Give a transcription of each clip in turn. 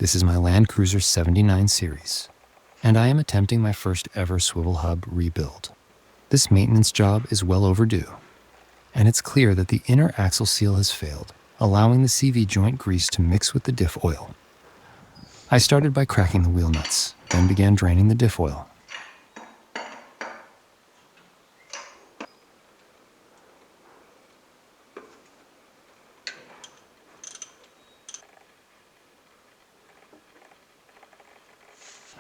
This is my Land Cruiser 79 series, and I am attempting my first ever swivel hub rebuild. This maintenance job is well overdue, and it's clear that the inner axle seal has failed, allowing the CV joint grease to mix with the diff oil. I started by cracking the wheel nuts, then began draining the diff oil.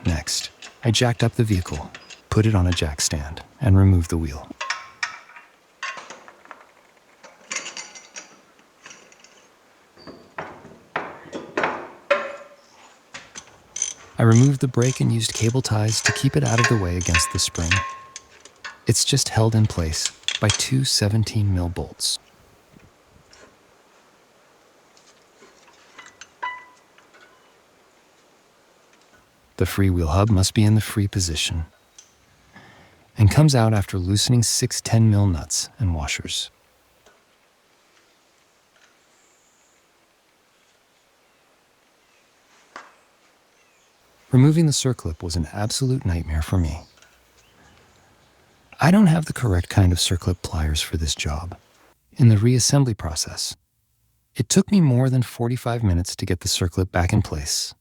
Next, I jacked up the vehicle, put it on a jack stand, and removed the wheel. I removed the brake and used cable ties to keep it out of the way against the spring. It's just held in place by two 17 mil bolts. The freewheel hub must be in the free position and comes out after loosening 6 10 mil nuts and washers. Removing the circlip was an absolute nightmare for me. I don't have the correct kind of circlip pliers for this job. In the reassembly process, it took me more than 45 minutes to get the circlip back in place.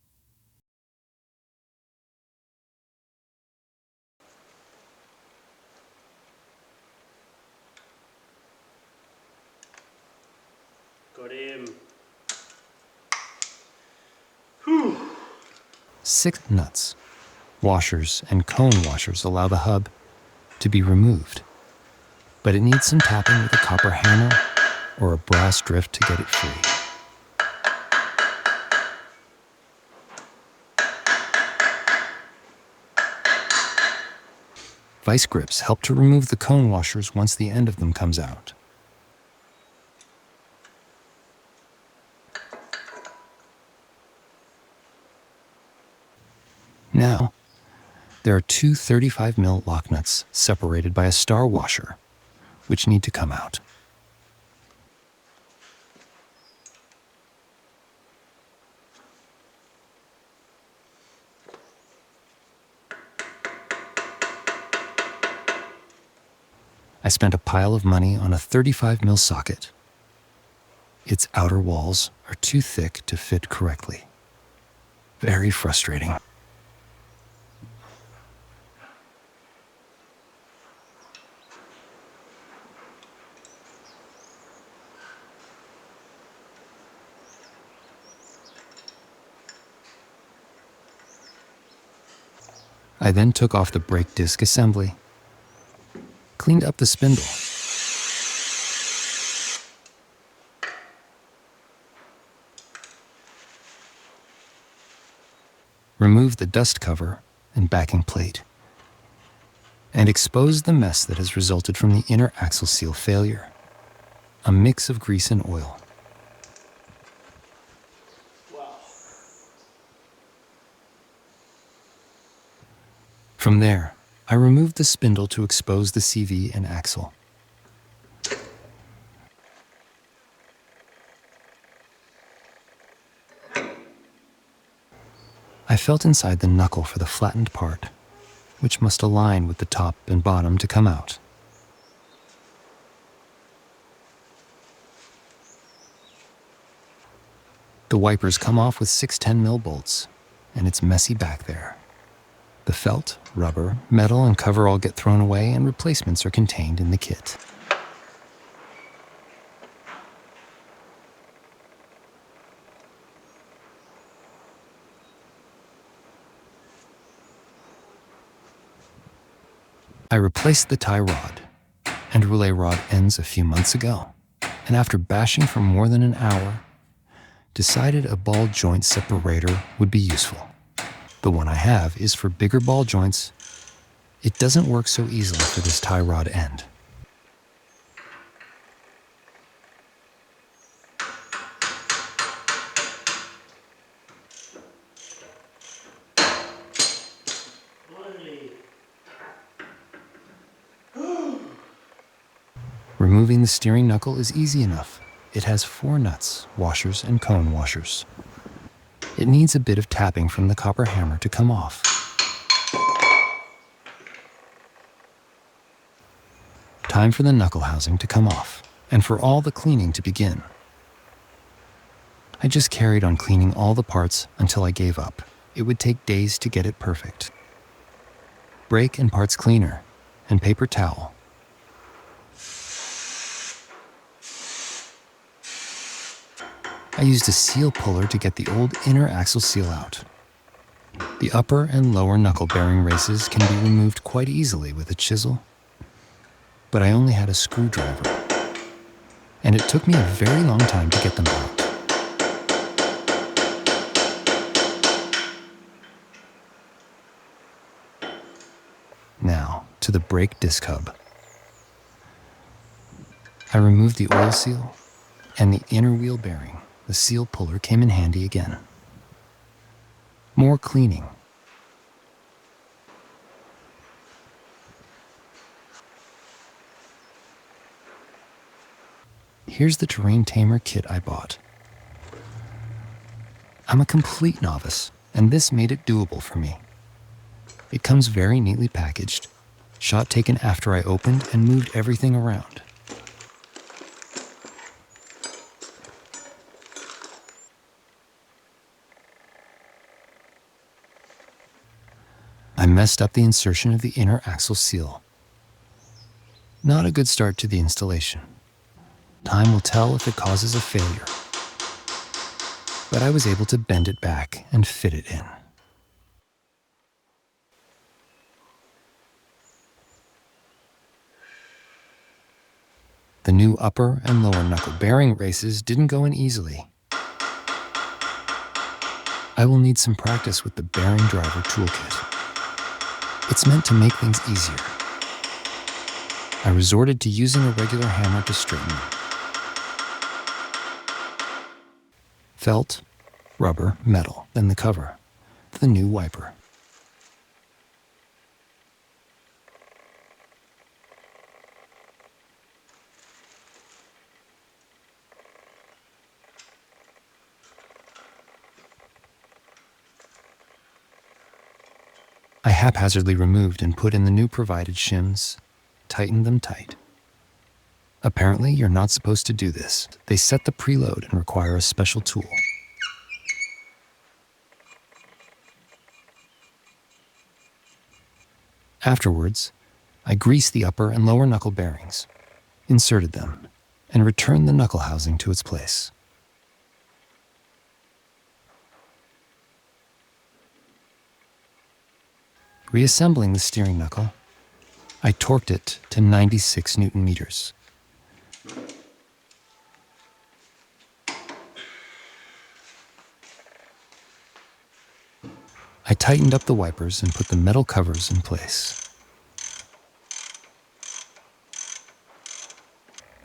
Got him. 6 nuts, washers, and cone washers allow the hub to be removed, but it needs some tapping with a copper hammer or a brass drift to get it free. Vice grips help to remove the cone washers once the end of them comes out. Now, there are two 35 mil lock nuts separated by a star washer, which need to come out. I spent a pile of money on a 35 mil socket. Its outer walls are too thick to fit correctly. Very frustrating. I then took off the brake disc assembly, cleaned up the spindle, removed the dust cover and backing plate, and exposed the mess that has resulted from the inner axle seal failure, a mix of grease and oil. From there, I removed the spindle to expose the CV and axle. I felt inside the knuckle for the flattened part, which must align with the top and bottom to come out. The wipers come off with 6 10 mil bolts, and it's messy back there. The felt, rubber, metal, and cover all get thrown away, and replacements are contained in the kit. I replaced the tie rod and relay rod ends a few months ago, and after bashing for more than an hour, decided a ball joint separator would be useful. The one I have is for bigger ball joints. It doesn't work so easily for this tie rod end. Removing the steering knuckle is easy enough. It has 4 nuts, washers, and cone washers. It needs a bit of tapping from the copper hammer to come off. Time for the knuckle housing to come off, and for all the cleaning to begin. I just carried on cleaning all the parts until I gave up. It would take days to get it perfect. Brake and parts cleaner, and paper towel. I used a seal puller to get the old inner axle seal out. The upper and lower knuckle bearing races can be removed quite easily with a chisel, but I only had a screwdriver, and it took me a very long time to get them out. Now, to the brake disc hub. I removed the oil seal and the inner wheel bearing. The seal puller came in handy again. More cleaning. Here's the terrain tamer kit I bought. I'm a complete novice, and this made it doable for me. It comes very neatly packaged, shot taken after I opened and moved everything around. I messed up the insertion of the inner axle seal. Not a good start to the installation. Time will tell if it causes a failure. But I was able to bend it back and fit it in. The new upper and lower knuckle bearing races didn't go in easily. I will need some practice with the bearing driver toolkit. It's meant to make things easier. I resorted to using a regular hammer to straighten them. Felt, rubber, metal, then the cover, the new wiper. I haphazardly removed and put in the new provided shims, tightened them tight. Apparently, you're not supposed to do this. They set the preload and require a special tool. Afterwards, I greased the upper and lower knuckle bearings, inserted them, and returned the knuckle housing to its place. Reassembling the steering knuckle, I torqued it to 96 Newton meters. I tightened up the wipers and put the metal covers in place.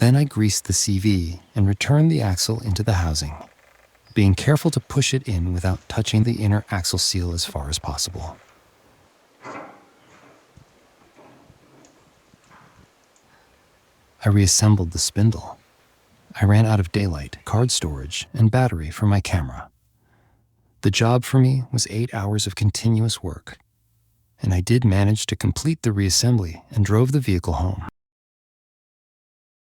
Then I greased the CV and returned the axle into the housing, being careful to push it in without touching the inner axle seal as far as possible. I reassembled the spindle. I ran out of daylight, card storage, and battery for my camera. The job for me was 8 hours of continuous work, and I did manage to complete the reassembly and drove the vehicle home.